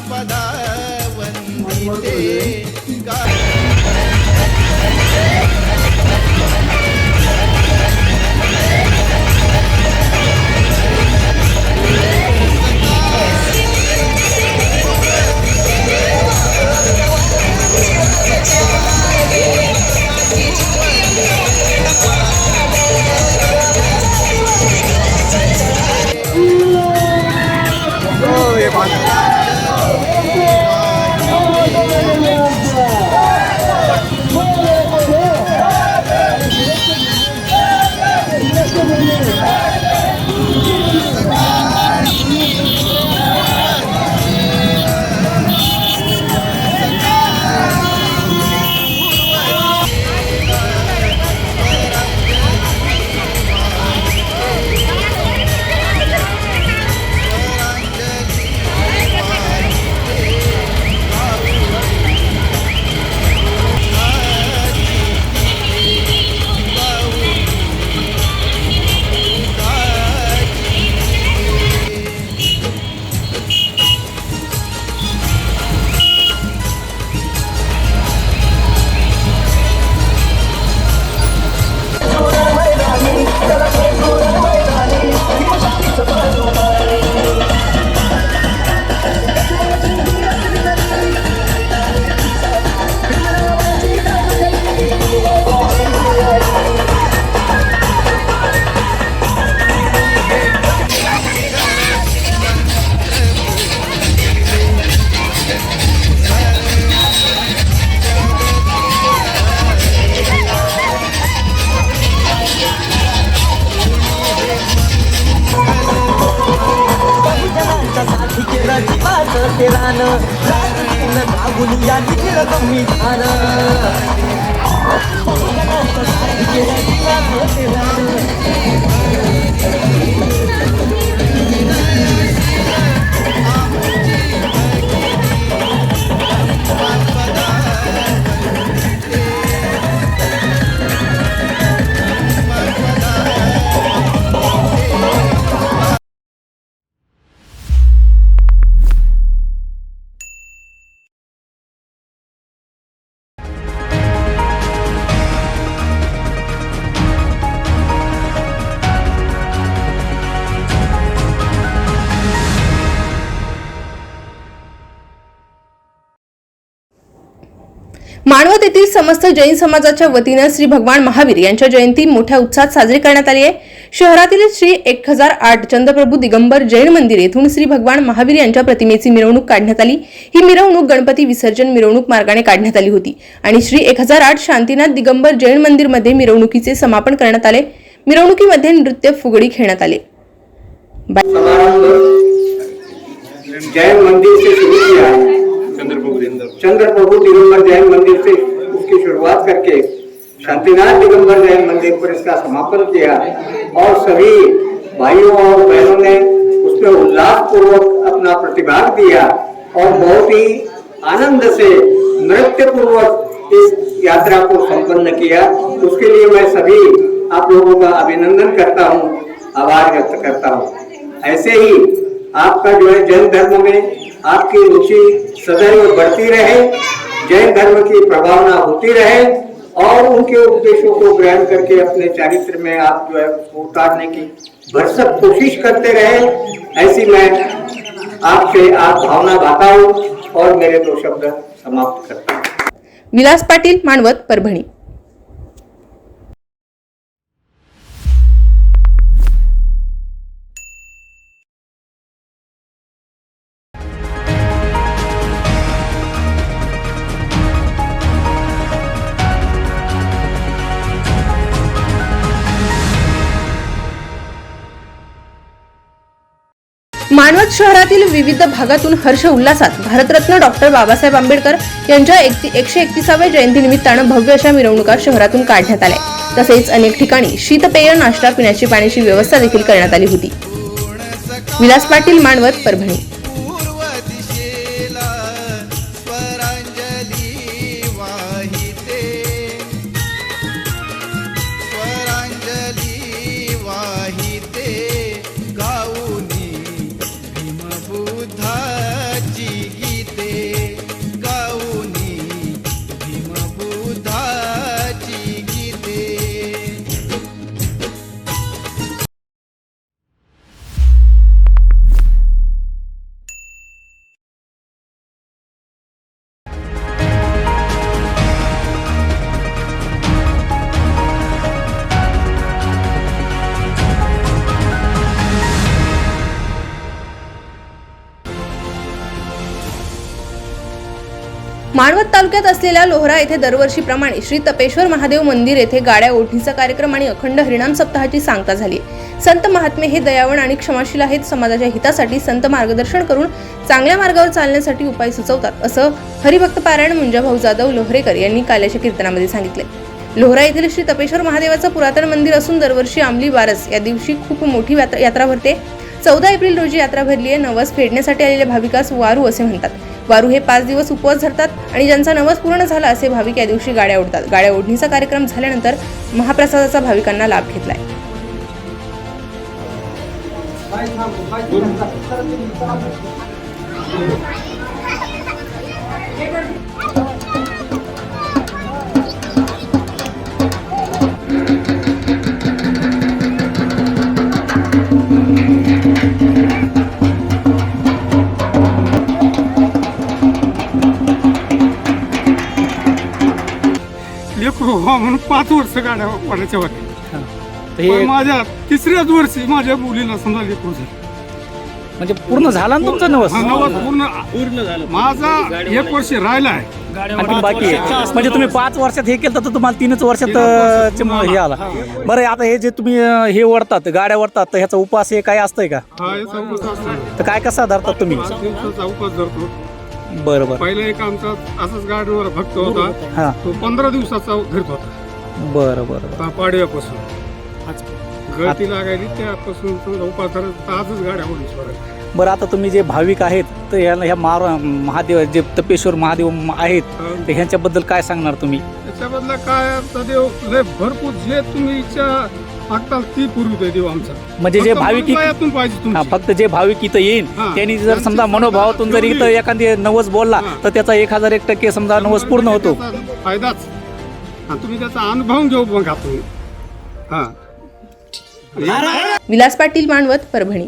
Speaker 2: मानवत येथील समस्त जैन समाजाच्या वतीनं श्री भगवान महावीर यांच्या जयंती मोठ्या उत्साहात साजरी करण्यात आली आहे. शहरातील श्री 1008 चंद्रप्रभू दिगंबर जैन मंदिर येथून श्री भगवान महावीर यांच्या प्रतिमेची मिरवणूक काढण्यात आली. ही मिरवणूक गणपती विसर्जन मिरवणूक मार्गाने काढण्यात आली होती आणि श्री 1008 शांतीनाथ दिगंबर जैन मंदिर मध्ये मिरवणुकीचे समापन करण्यात आले. मिरवणुकीमध्ये नृत्य, फुगडी खेळण्यात आले.
Speaker 10: जैन मंदिर से शुरू किया, चंद्रप्रभु दिगंबर जैन मंदिर से उसकी शुरुआत करके शांतिनाथ दिगंबर जैन मंदिर पर इसका समापन किया और सभी भाइयों और बहनों ने उसमें उल्लास पूर्वक अपना प्रतिभाग दिया और बहुत ही आनंद से नृत्य पूर्वक इस यात्रा को संपन्न किया. उसके लिए मैं सभी आप लोगों का अभिनंदन करता हूँ, आभार व्यक्त करता हूँ. ऐसे ही आपका जो है जैन धर्म में आपकी रुचि सदैव बढ़ती रहे, जैन धर्म की प्रभावना होती रहे और उनके उपदेशों को ग्रहण करके अपने चरित्र में आप जो है उतारने की भरसक कोशिश करते रहे. ऐसी मैं आपसे आप भावना बांटा हूँ और मेरे 2 शब्द समाप्त करता हूँ.
Speaker 2: विलास पाटील, मानवत, परभणी. मानवत शहरातील विविध भागातून हर्ष उल्हासात भारतरत्न डॉक्टर बाबासाहेब आंबेडकर यांच्या 131व्या जयंतीनिमित्तानं भव्य अशा मिरवणुका शहरातून काढण्यात आल्या. तसेच अनेक ठिकाणी शीतपेय, नाश्ता, पिण्याची पाण्याची व्यवस्था देखील करण्यात आली होती. विलास पाटील, मानवत, परभणी. मानवत तालुक्यात असलेल्या लोहरा येथे दरवर्षीप्रमाणे श्री तपेश्वर महादेव मंदिर येथे गाड्या ओढणीचा कार्यक्रम आणि अखंड हरिनाम सप्ताहाची सांगता झाली. संत महात्मे हे दयावान आणि क्षमाशील आहेत. समाजाच्या हितासाठी संत मार्गदर्शन करून चांगल्या मार्गावर चालण्यासाठी उपाय सुचवतात, असं हरिभक्त पारायण मुंजाभाऊ जाधव लोहरेकर यांनी काल्याच्या कीर्तनामध्ये सांगितले. लोहरा येथील श्री तपेश्वर महादेवाचं पुरातन मंदिर असून दरवर्षी अंमली बारस या दिवशी खूप मोठी यात्रा भरते. 14 एप्रिल रोजी यात्रा भरली आहे. नवस फेडण्यासाठी आलेल्या भाविकास वारू असे म्हणतात. वारू हे 5 दिवस उपवास धरतात आणि ज्यांचा नवस पूर्ण झाला असे भाविक या दिवशी गाड्या ओढतात. गाड्या ओढणीचा कार्यक्रम झाल्यानंतर महाप्रसादाचा भाविकांना लाभ घेतलाय.
Speaker 6: म्हणून 5 वर्ष गाड्या वाढायच्या होत्या. पण माझ्या 3ऱ्याच वर्षी माझ्या मुलीला समजा लेकरू झालं.
Speaker 11: म्हणजे पूर्ण झाला ना तुमचा नवस?
Speaker 6: नवस पूर्ण झालं. माझा 1 वर्ष राहिला आहे
Speaker 11: आणखी बाकी आहे. म्हणजे तुम्ही 5 वर्षात हे केलं तर तुम्हाला 3च वर्षात हे आला. बरं, आता हे जे तुम्ही हे ओढतात, गाड्या ओढतात, तर ह्याचा उपास हे काय असतंय का? तर काय कसा धरतात तुम्ही?
Speaker 6: 5 दिवसाचा उपास धरतो.
Speaker 11: बरोबर.
Speaker 6: पहिला एक आमचा असाच गाडीवर भक्त होता, तो 15 दिवसाचा धरत होता.
Speaker 11: बरं.
Speaker 6: पाडव्यापासून गळती लागायली त्यापासून उपास धरत आजच गाड्या ओढून.
Speaker 11: बरं, आता तुम्ही जे भाविक आहेत तर ह्या महादेव जे तपेश्वर महादेव आहेत तर ह्यांच्याबद्दल काय सांगणार तुम्ही?
Speaker 6: त्याच्याबद्दल काय देव लय भरपूर जे तुम्ही इच्छा मागताल ती पूर्वी देव आमचा.
Speaker 11: म्हणजे जे भाविक फक्त जे भाविक इथं येईल त्यांनी जर समजा मनोभावातून जर इथं एखादी नवस बोलला तर त्याचा 1001% समजा नवस पूर्ण होतो.
Speaker 6: फायदाच तुम्ही त्याचा अनुभव घेऊ बघा तुम्ही.
Speaker 2: विलास पाटील, मानवत, परभणी.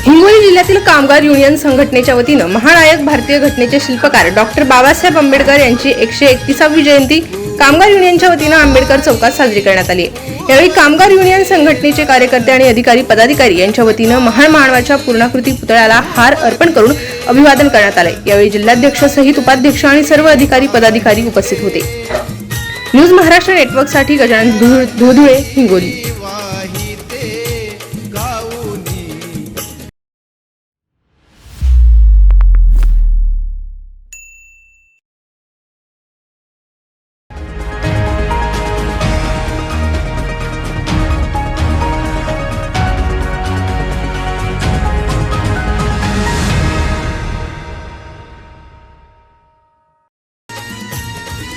Speaker 2: हिंगोली जिल्ह्यातील कामगार युनियन संघटनेच्या वतीनं महानायक भारतीय घटनेचे शिल्पकार डॉक्टर बाबासाहेब आंबेडकर यांची 131वी जयंती कामगार युनियनच्या वतीनं आंबेडकर चौकात साजरी करण्यात आली. यावेळी कामगार युनियन संघटनेचे कार्यकर्ते आणि अधिकारी पदाधिकारी यांच्या वतीनं महान मानवाच्या पूर्णाकृती पुतळ्याला हार अर्पण करून अभिवादन करण्यात आले. यावेळी जिल्हाध्यक्ष सहित उपाध्यक्ष आणि सर्व अधिकारी पदाधिकारी उपस्थित होते. न्यूज महाराष्ट्र नेटवर्कसाठी गजानन धुळे, हिंगोली.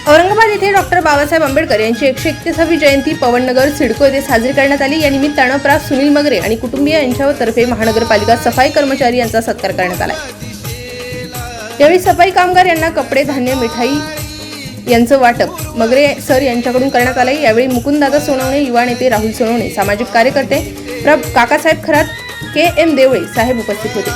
Speaker 2: औरंगाबाद येथे डॉक्टर डॉक्टर बाबासाहेब आंबेडकर यांची 131वी जयंती पवननगर सिडको येथे साजरी करण्यात आली. या निमित्तानं प्रा. सुनील मगरे आणि कुटुंबीय यांच्यातर्फे महानगरपालिका सफाई कर्मचारी यांचा सत्कार करण्यात आला. यावेळी सफाई कामगार यांना कपडे, धान्य, मिठाई यांचं वाटप मगरे सर यांच्याकडून करण्यात आले. यावेळी मुकुंददादा सोनवणे, युवा नेते राहुल सोनवणे, सामाजिक कार्यकर्ते काकासाहेब खरात, KM देवळे साहेब उपस्थित होते.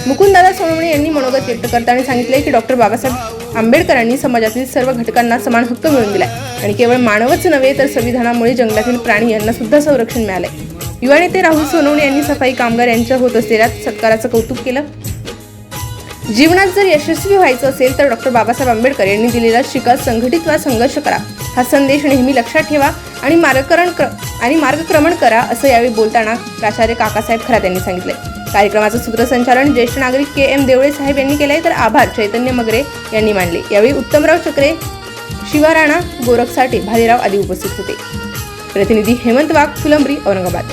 Speaker 2: मुकुंददादा सोनवणे यांनी मनोगत व्यक्त करताना सांगितले की डॉक्टर बाबासाहेब आंबेडकरांनी समाजातील सर्व घटकांना समान हक्क मिळवून दिलाय आणि केवळ मानवच नव्हे तर संविधानामुळे जंगलातील प्राणी यांना सुद्धा संरक्षण मिळाले. युवा नेते राहुल सोनवणे यांनी सफाई कामगार यांच्या होत असलेल्या सत्काराचं कौतुक केलं. जीवनात जर यशस्वी व्हायचं असेल तर डॉक्टर बाबासाहेब आंबेडकर यांनी दिलेला शिका, संघटित वा संघर्ष करा हा संदेश नेहमी लक्षात ठेवा आणि मार्गक्रमण करा असं यावेळी बोलताना प्राचार्य काकासाहेब खरात यांनी सांगितले. कार्यक्रमाचं सूत्रसंचालन ज्येष्ठ नागरिक KM देवळे साहेब यांनी केले तर आभार चैतन्य मगरे यांनी मानले. यावेळी उत्तमराव चक्रे, शिवा राणा, गोरख साठे, भालेराव आदी उपस्थित होते. प्रतिनिधी हेमंत वाघ, फुलंब्री, औरंगाबाद.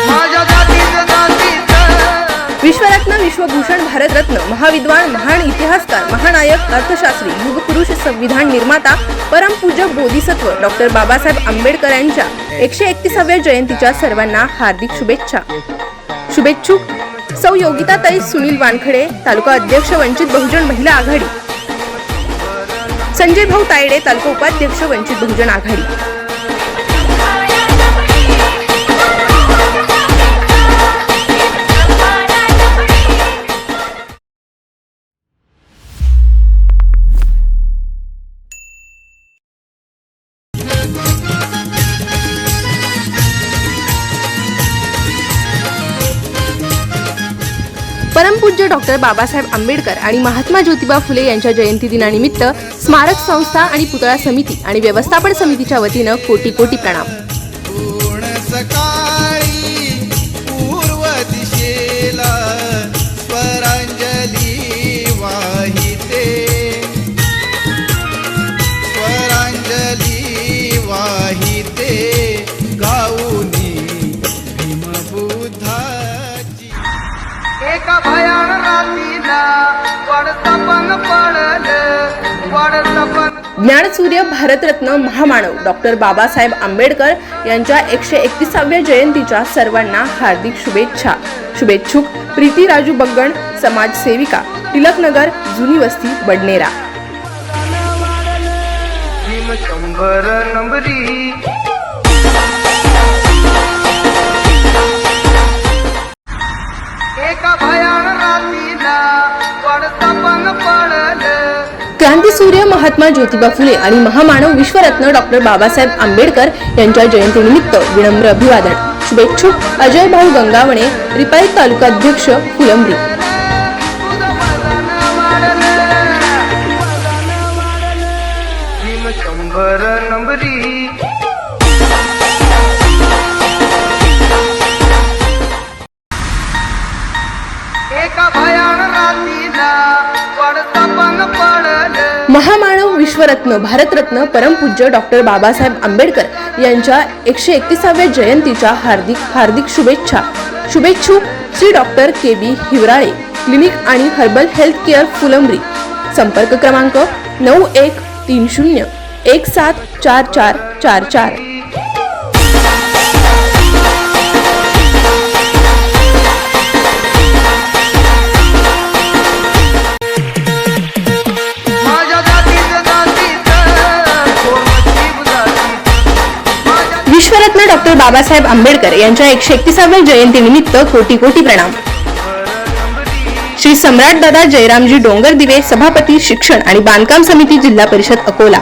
Speaker 3: माझ्या जातीचं नातीचं
Speaker 2: विश्वरत्न, विश्वभूषण, भारतरत्न, महाविद्वान, महान इतिहासकार, महानायक, अर्थशास्त्री, युगपुरुष, संविधान निर्माता, परमपूज्य बोधिसत्व डॉक्टर बाबासाहेब आंबेडकर यांच्या 131व्या जयंतीच्या सर्वांना हार्दिक शुभेच्छा. शुभेच्छुक सौ योगिताताई सुनील वानखडे, तालुका अध्यक्ष वंचित बहुजन महिला आघाडी, संजय भाऊ तायडे, तालुका उपाध्यक्ष वंचित बहुजन आघाडी. परमपूज्य डॉक्टर बाबासाहेब आंबेडकर आणि महात्मा ज्योतिबा फुले यांच्या जयंती दिनानिमित्त स्मारक संस्था आणि पुतळा समिती आणि व्यवस्थापन समितीच्या वतीनं कोटी कोटी प्रणाम.
Speaker 3: सकाळी पूर्व दिशेला स्वरांजली वाहिते, स्वरांजली वाहिते गाऊनी भीमबुद्धाची. एका भयान रात्रीला वडसपन पडलं, वडसपन
Speaker 2: ज्ञानसूर्य, भारतरत्न, महामानव डॉक्टर बाबासाहेब आंबेडकर यांच्या 131व्या जयंतीच्या सर्वांना हार्दिक शुभेच्छा. शुभेच्छुक प्रीती राजू बग्गण, समाजसेविका, टिळकनगर, जुनी वस्ती, बडनेरा.
Speaker 3: शंभर नंबरी एका भयान रात्रीला वडसपन पडलं.
Speaker 2: क्रांतीसूर्य महात्मा ज्योतिबा फुले आणि महामानव विश्वरत्न डॉक्टर बाबासाहेब आंबेडकर यांच्या जयंतीनिमित्त विनम्र अभिवादन. शुभेच्छुक अजय भाऊ गंगावणे, रिपाई तालुकाध्यक्ष, फुलंब्री.
Speaker 3: शंभर नंबरी एका भयान रात्रीला वडसपन पडलं.
Speaker 2: महामानव विश्वरत्न, भारतरत्न, परमपूज्य डॉक्टर बाबासाहेब आंबेडकर यांच्या 131व्या जयंतीच्या हार्दिक शुभेच्छा. शुभेच्छुक Shri doctor KB Hivrale, clinic आणि हर्बल हेल्थ केअर, फुलंब्री. संपर्क क्रमांक 9130 174444.
Speaker 3: माझ्या जातीचं
Speaker 2: विश्वरत्न डॉक्टर बाबासाहेब आंबेडकर यांच्या 131व्या जयंतीनिमित्त कोटी कोटी प्रणाम. श्री सम्राट दादा जयरामजी डोंगरदिवे, सभापती, शिक्षण आणि बांधकाम समिती, जिल्हा परिषद अकोला.